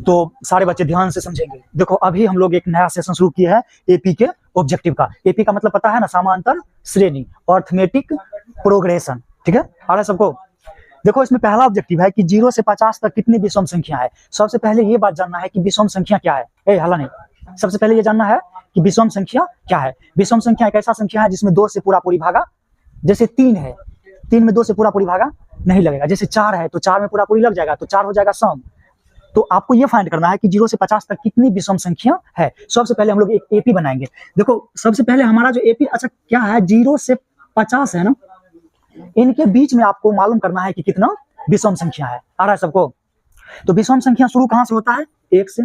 तो सारे बच्चे ध्यान से समझेंगे। देखो अभी हम लोग एक नया सेशन शुरू किया है एपी के ऑब्जेक्टिव का। एपी का मतलब पता है ना, समांतर श्रेणी, अर्थमेटिक प्रोग्रेशन, ठीक है, आ रहा है सबको। देखो इसमें पहला ऑब्जेक्टिव है कि 0 से 50 तक कितनी विषम संख्या है। सबसे पहले ये बात जानना है कि विषम संख्या क्या है। हला नहीं, सबसे पहले ये जानना है कि विषम संख्या क्या है। विषम संख्या एक ऐसा संख्या है जिसमें 2 से पूरा पूरी भागा। जैसे 3 है, 3 में 2 से पूरा पूरी भागा नहीं लगेगा। जैसे 4 है तो 4 में पूरा पूरी लग जाएगा, तो 4 हो जाएगा सम। तो आपको ये फाइंड करना है कि 0 से 50 तक कितनी विषम संख्या है। सबसे पहले हम लोग एक एपी बनाएंगे। देखो सबसे पहले हमारा जो एपी अच्छा क्या है, 0 से 50 है ना, इनके बीच में आपको मालूम करना है कि कितना विषम संख्या है। आ रहा है सबको। तो विषम संख्या शुरू कहां से होता है, 1 से।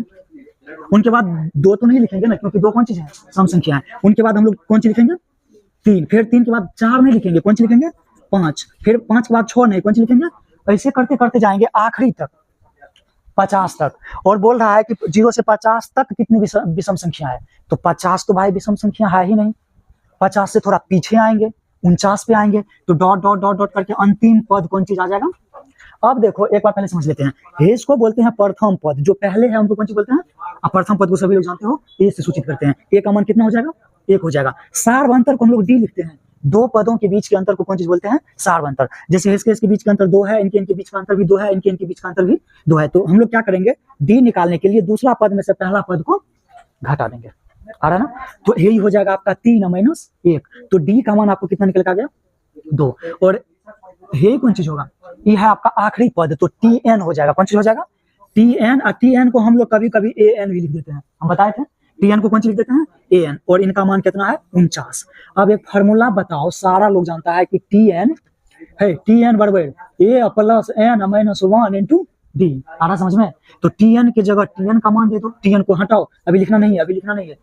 उनके बाद 2 तो नहीं लिखेंगे ना, क्योंकि 2 कौन चीज है, सम संख्या है। उनके बाद हम लोग कौन चीज लिखेंगे, 3। फिर 3 के बाद 4 नहीं लिखेंगे, कौन सी लिखेंगे, 5। फिर 5 के बाद 6 नहीं, कौन सी लिखेंगे। ऐसे करते करते जाएंगे आखिरी तक, 50 तक। और बोल रहा है कि 0 से 50 तक कितनी विषम संख्या है। तो 50 तो भाई विषम संख्या है ही नहीं। 50 से थोड़ा पीछे आएंगे, 49 पे आएंगे, तो डॉट डॉट डॉट डॉट करके अंतिम पद कौन चीज आ जाएगा। अब देखो एक बार पहले समझ लेते हैं, इसको बोलते हैं प्रथम पद। जो पहले है उनको कौन चीज बोलते हैं। अब प्रथम पद को सभी लोग जानते हो, ए से सूचित करते हैं। ए का मान कितना हो जाएगा, 1 हो जाएगा। सार्वंतर को हम लोग डी लिखते हैं। 2 पदों के बीच के अंतर को कौन चीज बोलते हैं, सार्वंतर। जैसे इसके बीच का अंतर 2 है, इनके बीच का अंतर भी 2 है, इनके बीच का अंतर भी 2 है। तो हम लोग क्या करेंगे, डी निकालने के लिए दूसरा पद में से पहला पद को घटा देंगे। आ रहा है ना। तो यही हो जाएगा आपका 3 माइनस 1। तो डी का मान आपको कितना निकल के आ गया, 2। और ये कौन चीज होगा, ये है आपका आखिरी पद। तो टी एन हो जाएगा, कौन चीज हो जाएगा, टी एन। और टी एन को हम लोग कभी कभी ए एन भी लिख देते हैं। हम बताए थे टी एन को कौन चीज लिख देते हैं, ए एन। और इनका मान कितना है, 49। अब एक फार्मूला बताओ, सारा लोग जानता है कि टी एन है, टी एन बराबर A plus N minus 1 into D. आ रहा समझ में। तो टी एन की जगह टी एन का मान दे दो, टी एन को हटाओ, अभी लिखना नहीं है, अभी लिखना नहीं है।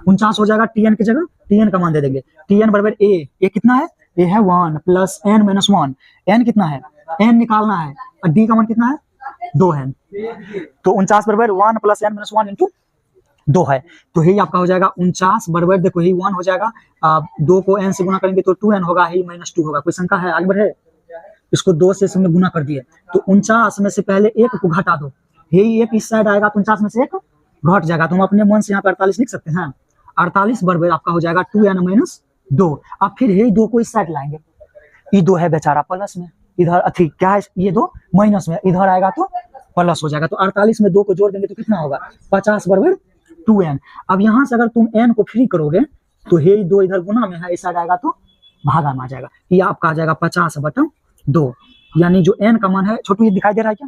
49 हो जाएगा, टी एन की जगह टी एन का मान दे देंगे। टी एन बराबर ए कितना है, ए है 1 प्लस एन माइनस 1। एन कितना है, एन निकालना है, और डी का मान कितना है, 2 है। तो 49 बराबर 1 प्लस एन माइनस 1 इंटू 2 है। तो यही आपका हो जाएगा 49 बराबर, देखो यही 1 हो जाएगा। 2 को एन से गुना करेंगे तो 2n होगा, यही माइनस 2 होगा। कोई शंका है, आगे बढ़े। इसको 2 से हमने गुना कर दिए। तो 49 में से पहले 1 को घटा दो, यही 1 इस साइड आएगा, 49 में से 1 घट जाएगा। तो हम अपने मन से यहाँ पे 48 लिख सकते हैं। 48 बराबर आपका हो जाएगा 2n माइनस 2। अब फिर यही 2 को इस साइड लाएंगे, ये 2 है बेचारा प्लस में, इधर अथी क्या है, ये 2 माइनस में, इधर आएगा तो प्लस हो जाएगा। तो 48 में 2 को जोड़ देंगे तो कितना होगा, 50 बराबर 2n। अब यहाँ से अगर तुम n को फ्री करोगे तो ये 2 इधर गुना में है, इस साइड आएगा तो भागा में आ जाएगा। ये आपका आ जाएगा 50/2। यानी जो n का मान है, छोटू ये दिखाई दे रहा है क्या,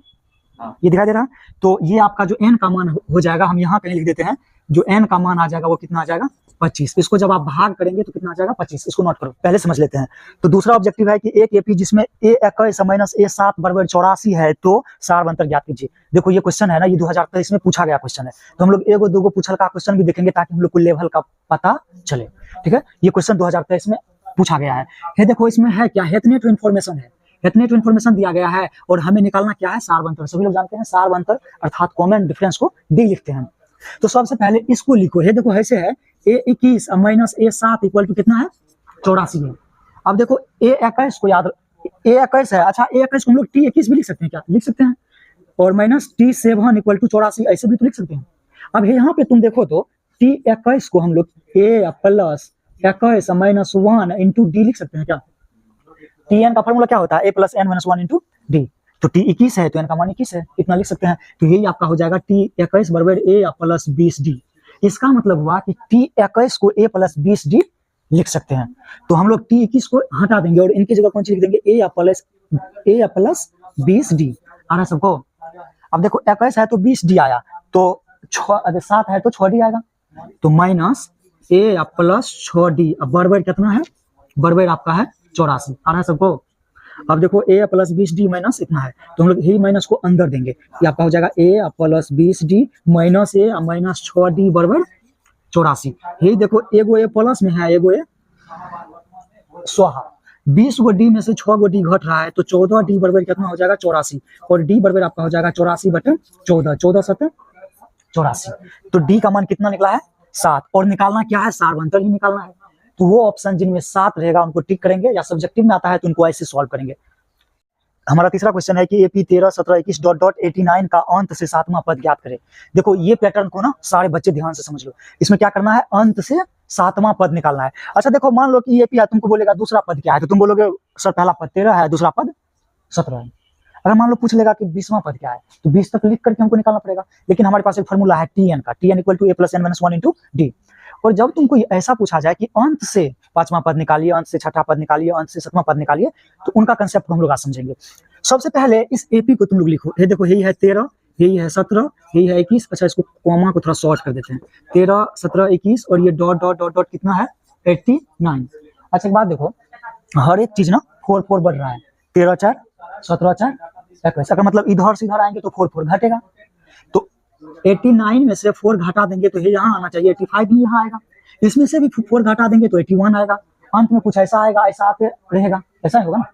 ये दिखाई दे रहा है। तो ये आपका जो n का मान हो जाएगा, हम यहाँ पे लिख देते हैं, जो n का मान आ जाएगा वो कितना आ जाएगा, 25। इसको जब आप भाग करेंगे तो कितना आ जाएगा, 25। इसको नोट करो, पहले समझ लेते हैं। तो दूसरा ऑब्जेक्टिव है कि एक एपी जिसमें a21 माइनस a7 बराबर 84 है, तो सार्वंतर ज्ञात कीजिए। देखो ये क्वेश्चन है ना, ये 2023 में पूछा गया क्वेश्चन है। तो हम लोग 1-2 पूछल का क्वेश्चन भी देखेंगे ताकि हम लोग को लेवल का पता चले। ठीक है, ये क्वेश्चन 2023 में पूछा गया है। ये देखो इसमें है क्या, हेतनेट इन्फॉर्मेशन है, हेतनेट इन्फॉर्मेशन दिया गया है, और हमें निकालना क्या है, सार्वंतर। सभी लोग जानते हैं सार्वंतर अर्थात कॉमन डिफरेंस को डी लिखते हैं। तो सबसे पहले इसको लिखो। ये देखो ऐसे है, a21 minus a7 equal to कितना है, 84 है। अब देखो a21 को याद, a21 है, अच्छा a21 को हम लोग t21 भी लिख सकते हैं, क्या लिख सकते हैं, और माइनस t7 इक्वल टू 84 ऐसे भी तो लिख सकते हैं। अब यहाँ पे तुम देखो तो t21 को हम लोग a plus 21 minus 1 into D लिख सकते हैं क्या। tn का फॉर्मूला क्या होता है, a plus N minus 1 into D. तो t21 है तो n का मान 21 है, इतना लिख सकते हैं। तो यही आपका हो जाएगा t21 बराबर a प्लस 20d। इसका मतलब हुआ कि t21 को a प्लस 20d लिख सकते हैं। तो हम लोग t21 को हटा देंगे और इनकी जगह कौन सी लिख देंगे, a प्लस 20d। आ रहा सबको। अब देखो 21 है तो 20d आया, तो 7 है तो 6d आएगा, तो माइनस a प्लस 6d। अब बराबर कितना है, बराबर आपका है 84। आ रहा है सबको। अब देखो a प्लस 20d माइनस इतना है, तो हम लोग यही माइनस को अंदर देंगे, ये आपका हो जाएगा a plus 20d minus a minus 6d बराबर 84। यही देखो एगो a प्लस में है, एगो a स्वाहा। 20 गो d में से 6 गो d घट रहा है, तो 14d बराबर कितना हो जाएगा, 84। और d बराबर आपका हो जाएगा 84/14, 14 7 84। तो d का मान कितना निकला है, 7। और निकालना क्या है, सार्वंतर ही निकालना है। तो वो ऑप्शन जिनमें 7 रहेगा उनको टिक करेंगे, या सब्जेक्टिव में आता है तो उनको ऐसे सॉल्व करेंगे। हमारा तीसरा क्वेश्चन है कि AP 13, 17, 21 डॉट डॉट 89 का अंत से 7वां पद ज्ञात करें। देखो ये पैटर्न को ना सारे बच्चे ध्यान से समझ लो। इसमें क्या करना है, अंत से 7वां पद निकालना है। अच्छा देखो, मान लो कि AP है, तुमको बोलेगा दूसरा पद क्या है, तो तुम बोलोगे सर पहला पद 13 है, दूसरा पद 17 है। अगर मान लो पूछ लेगा कि 20वां पद क्या है, तो 20 तक लिख करके हमको निकालना पड़ेगा। लेकिन हमारे पास एक फॉर्मूला है TN का, TN equal to A plus N minus 1 into D। और जब तुमको ऐसा पूछा जाए कि अंत से 5वां पद निकालिए, अंत से 6ठा पद निकालिए, अंत से 7वां पद निकालिए, तो उनका कंसेप्ट को हम लोग आज समझेंगे। सबसे पहले इस AP को तुम लोग लिखो। ये देखो, यही है 13, यही है 17, यही है 21। अच्छा, इसको कॉमा को थोड़ा शॉर्ट कर देते हैं। 13, 17, 21 और ये डॉट डॉट डॉट डॉट कितना है, 89। अच्छा एक बात देखो, हर एक चीज ना 4 4 बढ़ रहा है। 13 4, 17 4, 21। अगर मतलब इधर से इधर आएंगे तो 4 4 घटेगा। तो 89 में से 4 घटा देंगे तो ये यहाँ आना चाहिए, 85 भी यहाँ आएगा। इसमें से भी 4 घटा देंगे तो 81 आएगा। अंत में कुछ ऐसा आएगा, ऐसा आते रहेगा, ऐसा होगा ना।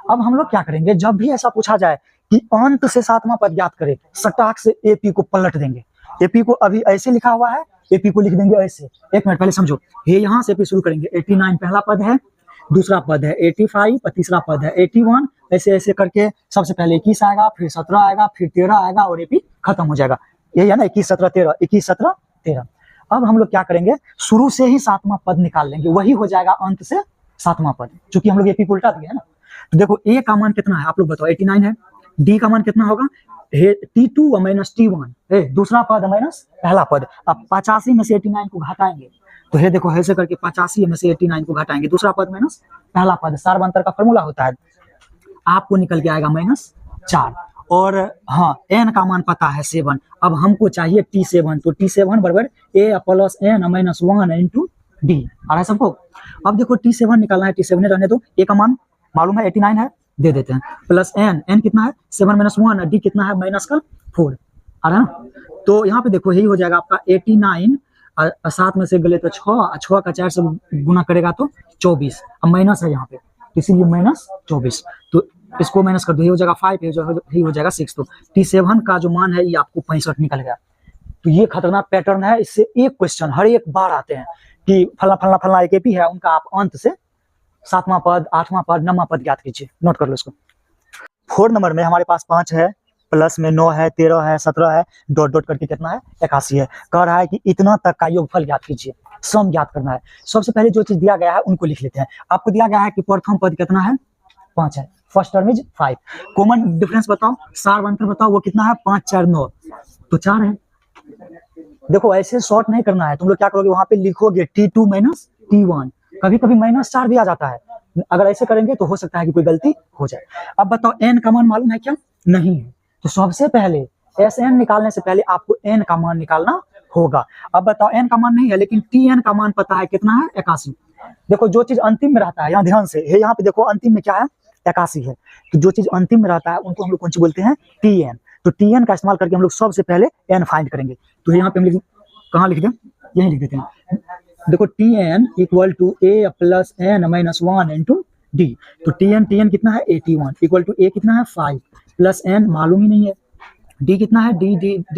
अब हम लोग क्या करेंगे, जब भी ऐसा पूछा जाए कि अंत से 7वां पद ज्ञात करें, सटाक से AP को पलट देंगे। AP को अभी ऐसे लिखा हुआ है, AP को लिख देंगे ऐसे। एक मिनट पहले समझो, ये यहाँ से AP शुरू करेंगे। 89 पहला पद है, दूसरा पद है 85, तीसरा पद है 81, ऐसे ऐसे करके सबसे पहले 21 आएगा, फिर 17 आएगा, फिर 13 आएगा और AP खत्म हो जाएगा। यही है ना, 21 17 13, 21 17 13। अब हम लोग क्या करेंगे, शुरू से ही 7वां पद निकाल लेंगे, वही हो जाएगा अंत से 7वां पद, क्योंकि हम लोग AP को उल्टा दिया है ना। तो देखो A का मान कितना है, आप लोग बताओ, 89 है। D का मान कितना होगा, T2 माइनस T1, दूसरा पद माइनस पहला पद। अब 85 में से 89 को घटाएंगे, तो ये देखो ऐसे करके 85 में से 89 को घटाएंगे, दूसरा पद माइनस पहला पद। सार्वंतर का फॉर्मूला होता है, आपको निकल के आएगा -4। और हाँ, n का मान पता है 7। अब हमको चाहिए T7, तो T7 बराबर A plus N minus 1 into D। आ रहा है सबको। अब देखो T7 निकालना है, T7 रहने दो। A का मान मालूम है 89 है, दे देते हैं, प्लस N कितना है 7 माइनस 1, D कितना है -4। आ रहा है ना। तो यहाँ पे देखो यही हो जाएगा आपका 89, 7 में से गले तो 6 का 4 से गुना करेगा तो 24। अब माइनस है यहाँ पे, इसीलिए -24। तो इसको माइनस कर दो, ये हो जाएगा 5, ये हो जाएगा 6। तो T7 का जो मान है ये आपको 65 निकल गया। तो ये खतरनाक पैटर्न है, इससे एक क्वेश्चन हर एक बार आते हैं कि फला फला फला एक AP है, उनका आप अंत से 7वां पद, 8वां पद, 9वां पद ज्ञात कीजिए। नोट कर लो इसको। 4 नंबर में हमारे पास 5 है, प्लस में 9 है, 13 है, 17 है, डॉट डॉट करके कितना है 81 है। कह रहा है कि इतना तक का योगफल ज्ञात कीजिए, सम ज्ञात करना है। सबसे पहले जो चीज दिया गया है उनको लिख लेते हैं। आपको दिया गया है कि प्रथम पद कितना है, 5 है, first term is 5। Common difference बताओ, सार्वंतर बताओ, वो कितना है 5 4 9, तो 4 है। देखो ऐसे शॉर्ट नहीं करना है, तुम लोग क्या करोगे, वहां पे लिखोगे T2 माइनस T1। कभी कभी -4 भी आ जाता है, अगर ऐसे करेंगे तो हो सकता है कि कोई गलती हो जाए। अब बताओ n का मान मालूम है क्या, नहीं है। तो सबसे पहले SN निकालने से पहले आपको n का मान निकालना होगा। अब बताओ n का मान नहीं है, लेकिन TN का मान पता है कितना है 81। देखो जो चीज अंतिम में रहता है, यहाँ ध्यान से, यहाँ पे देखो अंतिम में क्या है 81 है। तो जो चीज अंतिम में रहता है उनको हम लोग कौन सी बोलते हैं, TN। तो TN का इस्तेमाल करके हम लोग सबसे पहले n फाइंड करेंगे। तो यहाँ पे हम कहाँ लिख दें, यही लिख देते हैं। देखो TN equal to A plus N minus 1 into D। तो TN कितना है 81, इक्वल टू A कितना है 5 प्लस N मालूम ही नहीं है, D कितना है D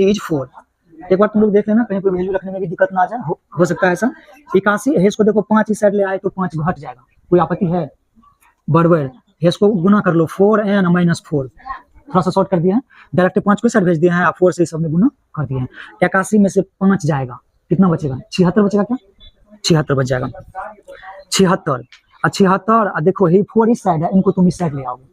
इज 4। एक बार तुम लोग देख लेना, कहीं पर वैल्यू रखने में भी दिक्कत ना आ जाए, हो सकता है ऐसा। 81 है, इसको देखो 5 इस साइड ले आए तो 5 घट जाएगा, कोई आपत्ति है, बराबर है, इसको गुना कर लो 4N माइनस 4। थोड़ा सा शॉर्ट कर दिया है, डायरेक्ट 5 को साइड भेज दिया है, 4 से सबने गुना कर दिया है। 81 में से 5 जाएगा, कितना बचेगा 76 बचेगा, क्या 76 बच जाएगा, 76। 76 देखो ये 4 इस साइड है, इनको तुम इस साइड ले आओगे,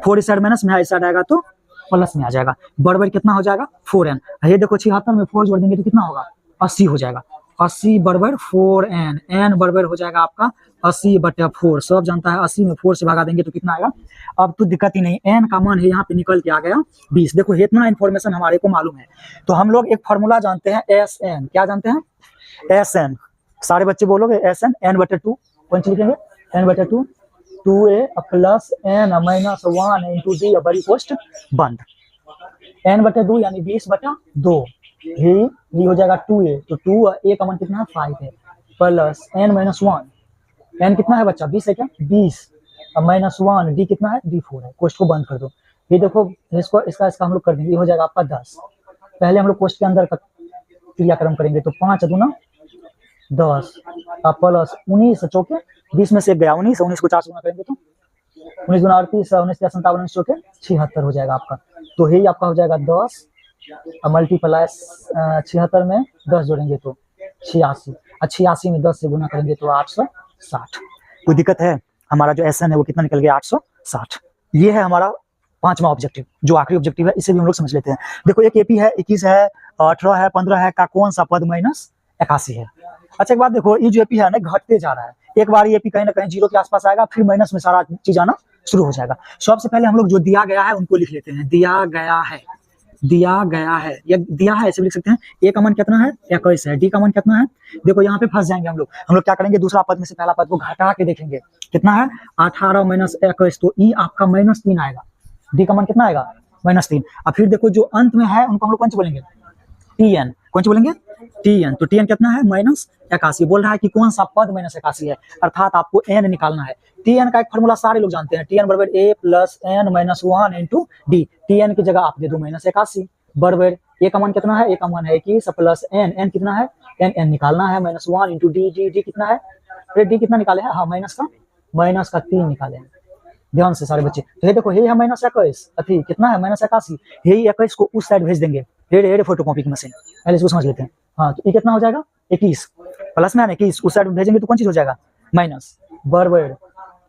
4 इस साइड माइनस में है, इस साइड आएगा तो प्लस में आ जाएगा, बराबर कितना हो जाएगा 4n। ये देखो 76 में 4 जोड़ देंगे तो कितना होगा 80 हो जाएगा, 80 बराबर 4n, n बराबर हो जाएगा आपका 80/4। सब जानता है 80 में 4 से भगा देंगे तो कितना आएगा। अब तो दिक्कत ही नहीं, n का मान है यहाँ पे निकल के आ गया 20। देखो इतना इन्फॉर्मेशन हमारे को मालूम है, तो हम लोग एक फॉर्मूला जानते हैं SN। क्या जानते हैं, SN। सारे बच्चे बोलोगे SN, n/2 कौन सी लिखेंगे, n/2, 2a plus n minus 1 into D बड़ी पोस्ट बंद। n/2 यानी 20/2, ये हो जाएगा 2a। तो 2a का मान कितना है 5 है, प्लस n माइनस 1, n कितना है बच्चा 20 है क्या, 20 माइनस 1, D कितना है D4 है। कोष्ट को बंद कर दो, ये देखो इसका हम लोग कर देंगे, ये हो जाएगा आपका 10। पहले हम लोग कोष्ट के अंदर का क्रियाक्रम करेंगे, तो 5 दूना 10 प्लस 19 चौके 20 में से गया 19 को 4 से गुना करेंगे तो 19 19 57 76 हो जाएगा आपका। तो यही आपका हो जाएगा 10 मल्टीप्लाई 76 में 10 जोड़ेंगे तो 86, और 86 में 10 से गुना करेंगे तो 860। कोई दिक्कत है? हमारा जो एसएन है वो कितना निकल गया? 860। ये है हमारा पांचवा ऑब्जेक्टिव, जो आखिरी ऑब्जेक्टिव है। इसे भी हम लोग समझ लेते हैं। देखो एक एपी है, 21 है, 18 है, 15 है, का कौन सा पद -81 है। अच्छा एक बात देखो, ये जो एपी है ना घटते जा रहा है। एक बार ये एपी कहीं ना कहीं 0 के आसपास आएगा, फिर माइनस में सारा चीज आना शुरू हो जाएगा। सबसे पहले हम लोग जो दिया गया है उनको लिख लेते हैं। दिया गया है, दिया गया है, या दिया है ऐसे भी लिख सकते हैं। ए का मान कितना है? 21 है। डी का मान कितना है? देखो यहाँ पे फंस जाएंगे हम लोग। हम लोग क्या करेंगे, दूसरा पद में से पहला पद को घटा के देखेंगे कितना है। 18 - 21, तो ई आपका -3 आएगा। डी का मान कितना आएगा? -3। और फिर देखो जो अंत में है उनको हम लोग कौन से बोलेंगे? टीएन। कौन से बोलेंगे? टीएन। तो टीएन कितना है? -81। बोल रहा है कि कौन सा पद -81 है, अर्थात आपको एन निकालना है। टीएन का एक फॉर्मूला सारे लोग जानते हैं, टीएन बराबर A plus N minus 1 into D. T N की जगह आप दे दो -81 बराबर ए का मान कितना है? ए का मान है 21 प्लस एन, एन कितना है? एन निकालना है -1 इंटू डी। डी कितना है? फिर डी कितना निकाले हैं? हाँ माइनस का 3 निकाले हैं। ध्यान से सारे बच्चे। तो ये देखो ये है -21, अथी कितना है? -81। यही 21 को उस साइड भेज देंगे। ये फोटोकॉपी की मशीन, पहले इसको समझ लेते हैं। हाँ तो ये कितना हो जाएगा? 21 प्लस में 21 उस साइड भेजेंगे तो कौन चीज हो जाएगा? माइनस बराबर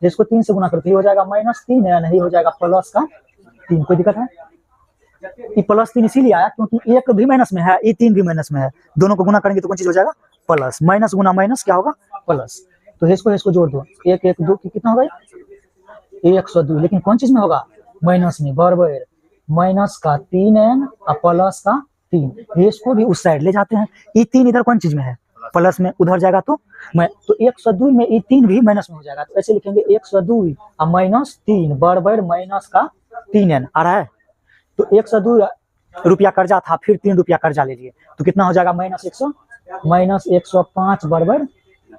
जिसको 3 से गुना करते हो जाएगा -3 है, नहीं हो जाएगा +3। कोई दिक्कत है? ये +3 इसीलिए आया क्योंकि एक भी माइनस में है, ये 3 भी माइनस में है। दोनों को गुना करेंगे तो कौन चीज हो जाएगा? प्लस। माइनस गुना माइनस क्या होगा? प्लस। तो इसको जोड़ दो, 1 1 2 कितना होगा? 102। लेकिन कौन चीज में होगा? माइनस में बराबर माइनस का 3n और प्लस का 3। इसको भी उस साइड ले जाते हैं। ये 3 इधर कौन चीज में है? प्लस में, उधर जाएगा तो 102 में ये 3 भी माइनस में हो जाएगा। तो ऐसे लिखेंगे 102 और -3 बराबर माइनस का 3n आ रहा है। तो 102 रुपया कर्जा था, फिर 3 रुपया कर्जा ले लिए तो कितना हो जाएगा? -105 बराबर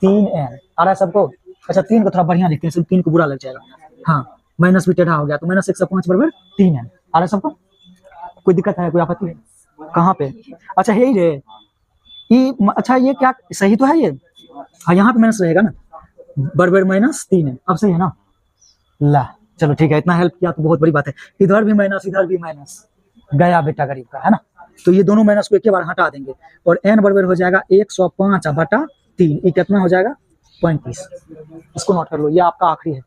3n आ रहा है सबको। अच्छा 3 को थोड़ा बढ़िया लिखते हैं, 3 को बुरा लग जाएगा। हाँ माइनस भी टेढ़ा हो गया तो -105 बराबर 3n आ रहा है सबको। कोई दिक्कत है? कोई आपत्ति है? कहाँ पे? अच्छा यही रे ये। अच्छा ये क्या सही तो है ये? हाँ यहाँ पे माइनस रहेगा ना, बराबर -3n। अब सही है ना? ला चलो ठीक है, इतना हेल्प किया तो बहुत बड़ी बात है। इधर भी माइनस इधर भी माइनस, गया बेटा गरीब का, है ना। तो ये दोनों माइनस को एक बार हटा देंगे और n बराबर हो जाएगा 105/3। ये कितना हो जाएगा? 35। इसको नोट कर लो, ये आपका आखिरी है।